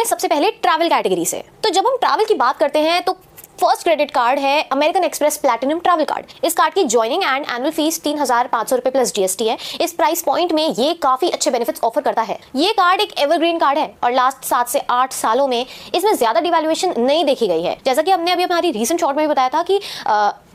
हैं सबसे पहले ट्रैवल कैटेगरी से। तो जब हम ट्रैवल की बात करते हैं तो फर्स्ट क्रेडिट कार्ड है American express platinum travel card. इस कार्ड की ज्वाइनिंग एंड एनुअल फीस 3,500 रुपए प्लस जीएसटी है। इस प्राइस पॉइंट में ये काफी अच्छे बेनिफिट्स ऑफर करता है। ये कार्ड एक एवरग्रीन कार्ड है और लास्ट 7 से 8 सालों में इसमें ज्यादा डिवैल्यूएशन नहीं देखी गई है। जैसा कि हमने अभी हमारी रीसेंट शॉर्ट में भी बताया था कि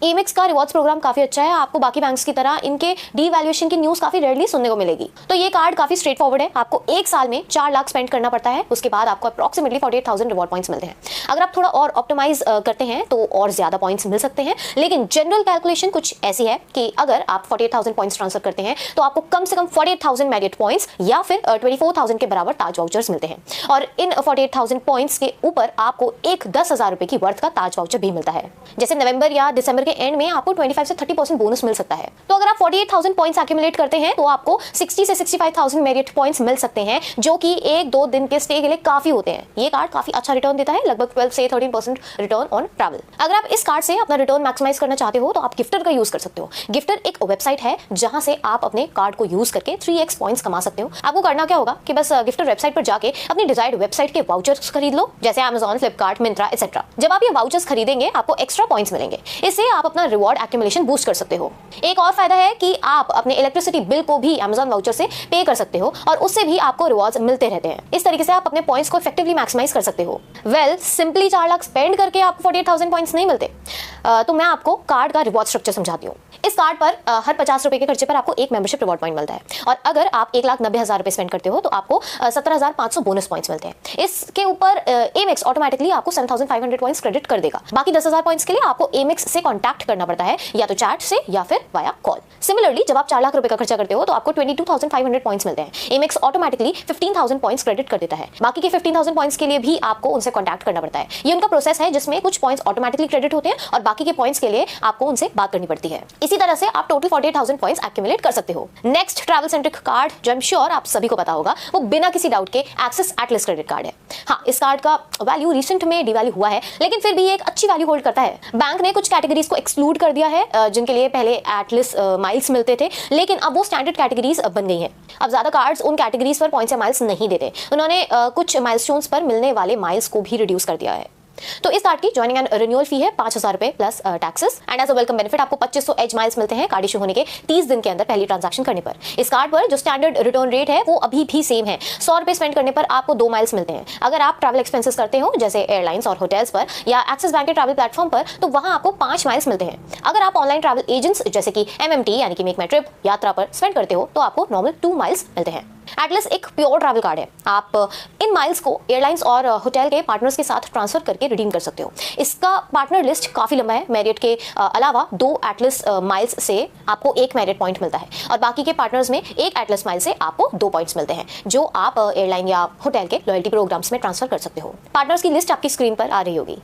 एमेक्स का रिवॉर्ड्स प्रोग्राम काफी अच्छा है। आपको बाकी बैंक्स की तरह इनके डीवैल्यूएशन की न्यूज काफी रेयरली सुनने को मिलेगी। तो ये कार्ड काफी स्ट्रेट फॉरवर्ड है। आपको एक साल में 4 लाख स्पेंड करना पड़ता है, उसके बाद आपको अप्रॉक्सिमेटली 48,000 रिवॉर्ड पॉइंट्स मिलते हैं। अगर आप थोड़ा और ऑप्टिमाइज करते हैं तो और ज्यादा पॉइंट्स मिल सकते हैं, लेकिन जनरल कैलकुलेशन कुछ ऐसी है कि अगर आप 48,000 पॉइंट्स ट्रांसफर करते हैं तो आपको कम से कम 48,000 मेरिट पॉइंट्स या फिर 24,000 के बराबर ताज वाउचर्स मिलते हैं। और इन 48,000 पॉइंट्स के ऊपर आपको एक 10,000 रुपए की वर्थ का ताज वाउचर भी मिलता है। जैसे नवंबर या दिसंबर के एंड में आपको 25 से 30% बोनस मिल सकता है। तो अगर आप 48,000 पॉइंट्स एक्यूमुलेट करते हैं तो आपको 60 से 65,000 मेरिट पॉइंट्स मिल सकते हैं, जो कि 1-2 दिन के स्टे के लिए काफी होते हैं। ये कार्ड काफी अच्छा रिटर्न देता है, लगभग 12 से 13% रिटर्न ऑन ट्रैवल। अगर आप इस कार्ड से अपना रिटर्न मैक्सिमाइज करना चाहते हो तो आप गिफ्टर का यूज कर सकते हो। गिफ्टर एक वेबसाइट है जहां से आप अपने कार्ड को यूज करके 3x पॉइंट्स कमा सकते हो। आपको करना क्या होगा कि बस गिफ्टर वेबसाइट पर जाके अपनी डिजायर्ड वेबसाइट के वाउचर्स खरीद लो, जैसे Amazon, फ्लिपकार्ट, मिंत्रा एक्सेट्रा। जब आप ये वाउचर्स खरीदेंगे आपको एक्स्ट्रा पॉइंट्स मिलेंगे। इससे आप अपना रिवॉर्ड एक्यूमुलेशन बूस्ट कर सकते हो। एक और फायदा है कि आप अपने इलेक्ट्रिसिटी बिल को भी Amazon वाउचर से पे कर सकते हो और उससे भी आपको रिवॉर्ड्स मिलते रहते हैं। इस तरीके से आप अपने पॉइंट्स को इफेक्टिवली मैक्सिमाइज कर सकते हो। सिंपली 4 लाख स्पेंड करके आपको 48,000 पॉइंट्स नहीं मिलते। तो मैं आपको कार्ड का रिवॉर्ड स्ट्रक्चर समझाती हूँ। इस कार्ड पर हर 50 रुपए के खर्चे पर आपको एक मेंबरशिप रिवॉर्ड पॉइंट मिलता है और अगर आप 1,90,000 रुपए स्पेंड करते हो तो आपको 17,500 बोनस पॉइंट्स मिलते हैं। इसके ऊपर एमेक्स ऑटोमेटिकली आपको 7,500 पॉइंट्स क्रेडिट कर देगा। बाकी 10,000 पॉइंट्स के लिए आपको एमेक्स से कॉन्टैक्ट करना पड़ता है, या तो चैट से या फिर वाया कॉल। सिमिलरली जब आप 4 लाख रुपए का खर्चा करते हो तो आपको 22,500 पॉइंट्स मिलते हैं। एमेक्स ऑटोमेटिकली 15,000 पॉइंट्स क्रेडिट कर देता है। बाकी के 15,000 पॉइंट्स के लिए भी आपको उनसे कॉन्टैक्ट करना पड़ता है। ये उनका प्रोसेस है जिसमें कुछ पॉइंट्स ऑटोमेटिकली क्रेडिट होते हैं और बाकी के पॉइंट्स के लिए आपको उनसे बात करनी पड़ती है। इसी तरह से आप टोटल 48,000 पॉइंट्स एक्यूमुलेट कर सकते हो। नेक्स्ट ट्रैवल सेंट्रिक कार्ड जो आई एम श्योर आप सभी को पता होगा, वो बिना किसी डाउट के एक्सिस एटलस क्रेडिट कार्ड है। हाँ, इस कार्ड का वैल्यू रिसेंट में डिवैल्यू हुआ है, लेकिन फिर भी ये एक अच्छी वैल्यू होल्ड करता है। बैंक ने कुछ कैटेगरीज को एक्सक्लूड कर दिया है जिनके लिए पहले एटलस माइल्स मिलते थे, लेकिन अब वो स्टैंडर्ड कैटेगरीज बन गई हैं। अब ज्यादा कार्ड्स उन कैटेगरीज पर पॉइंट्स या माइल्स नहीं देते। उन्होंने कुछ माइलस्टोन्स पर मिलने वाले माइल्स को भी रिड्यूस कर दिया है। तो इस कार्ड की ज्वाइनिंग एंड रिन्यूअल फी है 5,000 रुपए plus taxes and as a welcome benefit आपको 2500 एज माइल्स मिलते हैं कार्ड इशू होने के 30 दिन के अंदर पहली ट्रांजैक्शन करने पर। इस कार्ड पर जो स्टैंडर्ड रिटर्न रेट है वो अभी भी सेम है। 100 रुपए स्पेंड करने पर आपको 2 माइल्स मिलते हैं। अगर आप ट्रैवल एक्सपेंसेस करते हो जैसे एयरलाइंस और होटल्स पर या एक्सिस बैंक के ट्रैवल प्लेटफॉर्म पर तो वहां आपको 5 माइल्स मिलते हैं। अगर आप ऑनलाइन ट्रैवल एजेंट्स जैसे कि MMT यानी कि मेक माई ट्रिप यात्रा पर स्पेंड करते हो तो आपको नॉर्मल 2 माइल्स मिलते हैं। एटलस एक प्योर ट्रैवल कार्ड है। आप इन माइल्स को एयरलाइंस और होटल के पार्टनर्स के साथ ट्रांसफर करके रिडीम कर सकते हो। इसका पार्टनर लिस्ट काफी लंबा है। मेरिट के अलावा 2 एटलस माइल्स से आपको 1 मेरिट पॉइंट मिलता है और बाकी के पार्टनर्स में 1 एटलस माइल से आपको 2 पॉइंट्स मिलते हैं, जो आप एयरलाइन या होटल के लॉयल्टी प्रोग्राम्स में ट्रांसफर कर सकते हो। पार्टनर्स की लिस्ट आपकी स्क्रीन पर आ रही होगी।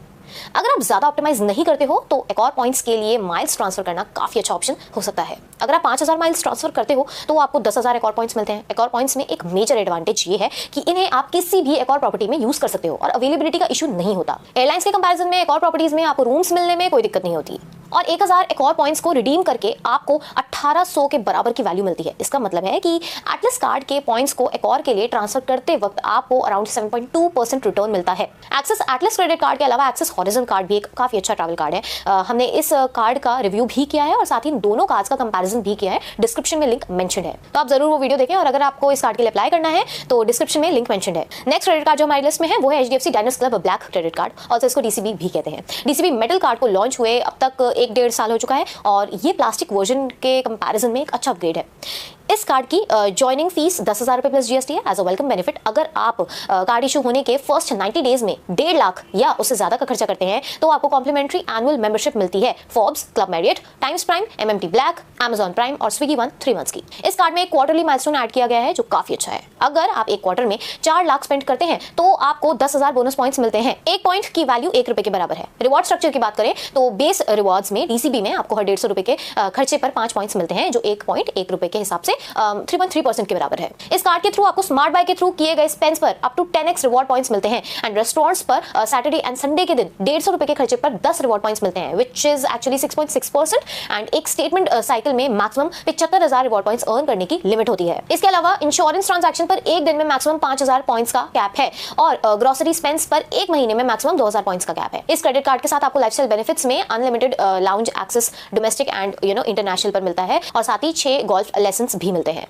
अगर आप ज्यादा ऑप्टिमाइज नहीं करते हो तो एक और पॉइंट्स के लिए माइल्स ट्रांसफर करना काफी अच्छा ऑप्शन हो सकता है। अगर आप 5,000 माइल्स ट्रांसफर करते हो तो आपको 10,000 एक और पॉइंट्स मिलते हैं। एक और पॉइंट्स में एक मेजर एडवांटेज ये है कि इन्हें आप किसी भी एक और प्रॉपर्टी में यूज कर सकते हो और अवेलेबिलिटी का इशू नहीं होता। एयरलाइंस के कंपैरिजन में एक और प्रॉपर्टीज में आपको रूम्स मिलने में कोई दिक्कत नहीं होती और 1,000 एक और पॉइंट्स को रिडीम करके आपको 1,800 के बराबर की वैल्यू मिलती है। इसका मतलब है कि एटलस कार्ड के पॉइंट्स को एक और के लिए ट्रांसफर करते वक्त आपको अराउंड 7.2% रिटर्न मिलता है। एक्सिस एटलस क्रेडिट कार्ड के अलावा एक्सिस हॉरिजन कार्ड भी एक काफी अच्छा ट्रैवल कार्ड है। हमने इस कार्ड का रिव्यू भी किया है और साथ ही दोनों कार्ड्स का कंपैरिजन भी किया है। डिस्क्रिप्शन में लिंक मेंशन्ड है, तो आप जरूर वो वीडियो देखें और अगर आपको इस कार्ड के लिए अप्लाई करना है तो डिस्क्रिप्शन में लिंक मेंशन्ड है। नेक्स्ट क्रेडिट कार्ड जो हमारी लिस्ट में है वो है HDFC dynamics club black credit card, also इसको DCB भी कहते हैं। DCB मेटल कार्ड को लॉन्च हुए अब तक 1-1.5 साल हो चुका है और ये प्लास्टिक वर्जन के कंपैरिजन में एक अच्छा अपग्रेड है। इस कार्ड की ज्वाइनिंग फीस 10,000 रुपए प्लस GST है एज अ वेलकम बेनिफिट। अगर आप कार्ड इशू होने के फर्स्ट 90 डेज में 1.5 लाख या उससे ज्यादा का खर्चा करते हैं तो आपको कॉम्प्लीमेंट्री एनुअल मेंबरशिप मिलती है Forbes, club Marriott, times prime, MMT black, Amazon prime और स्विगी वन 3 मंथ्स की। इस कार्ड में एक क्वार्टरली माइलस्टोन ऐड किया गया है जो काफी अच्छा है। अगर आप एक क्वार्टर में 4 लाख स्पेंड करते हैं तो आपको 10,000 बोनस पॉइंट्स मिलते हैं। एक पॉइंट की वैल्यू 1 रुपए के बराबर है। रिवॉर्ड स्ट्रक्चर की बात करें तो बेस रिवॉर्ड्स में DCB में आपको हर 150 रुपए के खर्चे पर 5 पॉइंट्स मिलते हैं, जो 1 पॉइंट 1 रुपए के हिसाब से 3.3% के बराबर है। इस कार्ड के थ्रू आपको स्मार्ट बाय के थ्रू किए गए स्पेंस पर up to 10x reward points मिलते हैं एंड रेस्टोरेंट्स पर सैटरडे एंड संडे के दिन 150 रुपए के खर्चे पर 10 रिवॉर्ड पॉइंट्स मिलते हैं, विच इज एक्चुअली 6.6%। एंड एक स्टेटमेंट साइकिल में मैक्सिमम 75,000 रिवॉर्ड पॉइंट्स अर्न करने की लिमिट होती है। इसके अलावा इंश्योरेंस ट्रांजैक्शन पर एक दिन में मैक्सिमम 5,000 पॉइंट्स का कैप है और ग्रोसरी स्पेंस पर एक महीने में मैक्सिमम 2,000 पॉइंट्स का कैप है। इस क्रेडिट कार्ड के साथ आपको लाइफस्टाइल बेनिफिट्स में unlimited lounge access domestic and international पर मिलता है और साथ ही 6 गोल्फ लेसन्स भी मिलते हैं।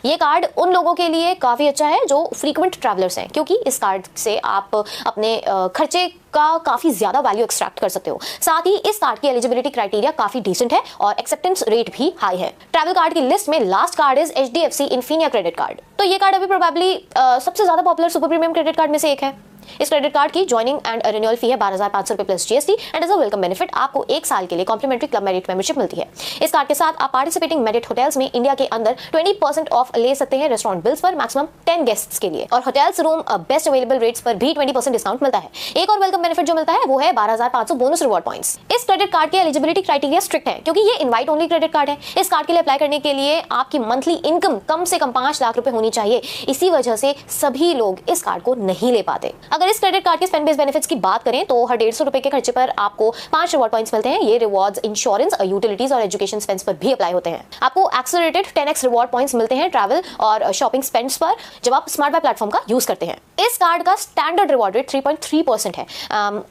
ये कार्ड उन लोगों के लिए काफी अच्छा है जो फ्रीक्वेंट ट्रैवलर्स हैं, क्योंकि इस कार्ड से आप अपने खर्चे का काफी ज्यादा वैल्यू एक्सट्रैक्ट कर सकते हो। साथ ही इस कार्ड की एलिजिबिलिटी क्राइटेरिया काफी डिसेंट है और एक्सेप्टेंस रेट भी हाई है। ट्रैवल कार्ड की लिस्ट में last card is HDFC Infinia credit card. तो ये कार्ड अभी प्रोबेबली सबसे ज्यादा popular super premium credit card में से एक है। इस क्रेडिट कार्ड की ज्वाइनिंग एंड रिन्यूअल फी है 12,500 रुपए plus GST and as a welcome benefit आपको 1 साल के लिए कॉम्प्लीमेंट्री क्लब मेरिट मेंबरशिप मिलती है। इस कार्ड के साथ आप पार्टिसिपेटिंग मेरिट होटल्स में इंडिया के अंदर 20% ऑफ ले सकते हैं रेस्टोरेंट बिल्स पर मैक्सिमम 10 गेस्ट्स के लिए, और hotels room best available rates पर भी 20% डिस्काउंट मिलता है। एक और वेलकम बेनिफिट जो मिलता है वो है 12,500 बोनस रिवॉर्ड पॉइंट्स। इस क्रेडिट कार्ड के एलिजिबिलिटी क्राइटेरिया स्ट्रिक्ट है, क्योंकि ये इनवाइट ओनली क्रेडिट कार्ड है। इस कार्ड के लिए अप्लाई करने के लिए आपकी मंथली इनकम कम से कम 5 लाख रुपए होनी चाहिए। इसी वजह से सभी लोग इस कार्ड को नहीं ले पाते। अगर इस क्रेडिट कार्ड के स्पेंड बेस्ड बेनिफिट्स की बात करें तो हर 150 रुपए के खर्चे पर आपको 5 रिवॉर्ड पॉइंट्स मिलते हैं। ये रिवॉर्ड्स इंश्योरेंस, यूटिलिटीज और एजुकेशन स्पेंड्स पर भी अप्लाई होते हैं। आपको एक्सेलरेटेड 10x रिवॉर्ड पॉइंट्स मिलते हैं ट्रैवल और शॉपिंग स्पेंड्स पर जब आप स्मार्ट बाय प्लेटफॉर्म का यूज करते हैं। इस कार्ड का स्टैंडर्ड रिवॉर्ड रेट 3.3% है।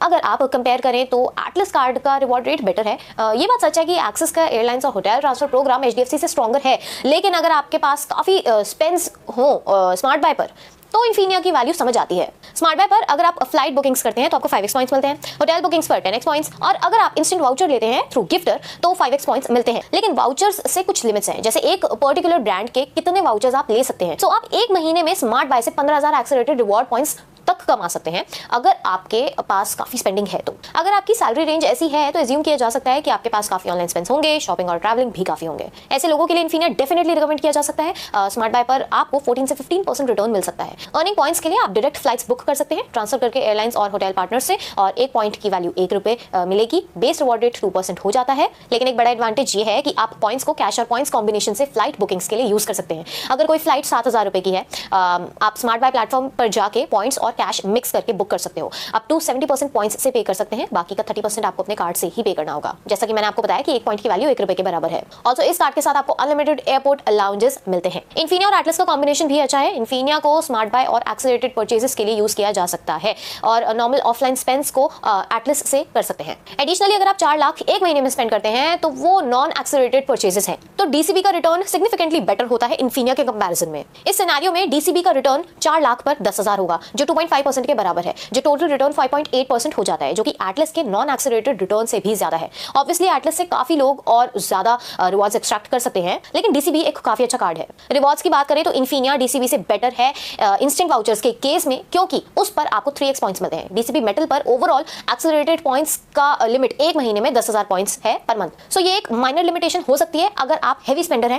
अगर आप कंपेयर करें तो एटलस कार्ड का रिवॉर्ड रेट बेटर है। ये बात सच है कि एक्सिस का एयरलाइंस और होटल ट्रांसफर प्रोग्राम HDFC से स्ट्रॉन्गर है, लेकिन अगर आपके पास काफी स्पेंड्स हो स्मार्ट बाय पर तो इन्फिनिया की वैल्यू समझ आती है। स्मार्ट बाय पर अगर आप फ्लाइट बुकिंग्स करते हैं तो आपको 5x पॉइंट्स मिलते हैं, होटल बुकिंग्स पर 10x पॉइंट्स, और अगर आप इंस्टेंट वाउचर लेते हैं थ्रू गिफ्टर तो 5x पॉइंट्स मिलते हैं। लेकिन वाउचर्स से कुछ लिमिट्स हैं, जैसे एक पर्टिकुलर ब्रांड के कितने वाउचर्स आप ले सकते हैं। तो आप एक महीने में स्मार्ट बाय से 15,000 एक्सेलरेटेड रिवॉर्ड पॉइंट्स तक कमा सकते हैं अगर आपके पास काफी स्पेंडिंग है। तो अगर आपकी सैलरी रेंज ऐसी है तो एज्यूम किया जा सकता है कि आपके पास काफी ऑनलाइन स्पेंड्स होंगे, शॉपिंग और ट्रैवलिंग भी काफी होंगे। ऐसे लोगों के लिए इन्फिनिया डेफिनेटली रिकमेंड किया जा सकता है। स्मार्ट बाय पर आपको 14 से 15% रिटर्न मिल सकता है। अर्निंग पॉइंट्स के लिए आप डायरेक्ट फ्लाइट्स बुक कर सकते हैं ट्रांसफर करके एयरलाइंस और होटल पार्टनर से, और 1 पॉइंट की वैल्यू 1 रुपए मिलेगी। बेस रिवॉर्ड रेट 2% हो जाता है। लेकिन एक बड़ा एडवांटेज ये है कि आप पॉइंट्स को कैश और पॉइंट्स कॉम्बिनेशन से फ्लाइट बुकिंग्स के लिए यूज कर सकते हैं। अगर कोई फ्लाइट 7,000 रुपए की है, आप स्मार्ट बाय प्लेटफॉर्म पर जाके पॉइंट्स और कैश मिक्स करके बुक कर सकते हो। अप टू 70% पॉइंट्स से पे कर सकते हैं, बाकी का 30% आपको अपने कार्ड से ही पे करना होगा। जैसा कि मैंने आपको बताया कि 1 पॉइंट की वैल्यू 1 रुपए के बराबर है। ऑल्सो इस कार्ड के साथ आपको अनलिमिटेड एयरपोर्ट लाउंजेस मिलते हैं। इन्फिनिया और एटलस का कॉम्बिनेशन भी अच्छा है। इन्फिनिया को स्मार्ट बाय और एक्सेलरेटेड परचेजेस के लिए यूज किया जा सकता है और नॉर्मल ऑफलाइन स्पेंड्स को एटलस से कर सकते हैं। एडिशनली अगर आप 4 लाख एक महीने में स्पेंड करते हैं तो वो नॉन एक्सेलरेटेड परचेजेस हैं, तो DCB का रिटर्न सिग्निफिकेंटली बेटर होता है इन्फिनिया के कंपैरिजन में। इस सिनेरियो में DCB का रिटर्न 4 लाख पर 10,000 होगा, जो 2.5% के बराबर है, जो टोटल रिटर्न 5.8% हो जाता है, जो कि एटलस के नॉन एक्सेलरेटेड रिटर्न से भी ज्यादा है। ऑब्वियसली एटलस से काफी लोग और ज्यादा रिवॉर्ड्स एक्सट्रैक्ट कर सकते हैं, लेकिन DCB एक काफी अच्छा कार्ड है। रिवॉर्ड्स की बात करें तो इन्फिनिया DCB से बेटर है इंस्टेंट वाउचर्स के केस में, क्योंकि उस पर आपको 3x पॉइंट्स मिलते हैं। DCB मेटल पर ओवरऑल एक्सेलरेटेड पॉइंट्स का लिमिट एक महीने में 10,000 पॉइंट्स है पर मंथ। सो ये एक माइनर लिमिटेशन हो सकती है अगर आप हेवी स्पेंडर हैं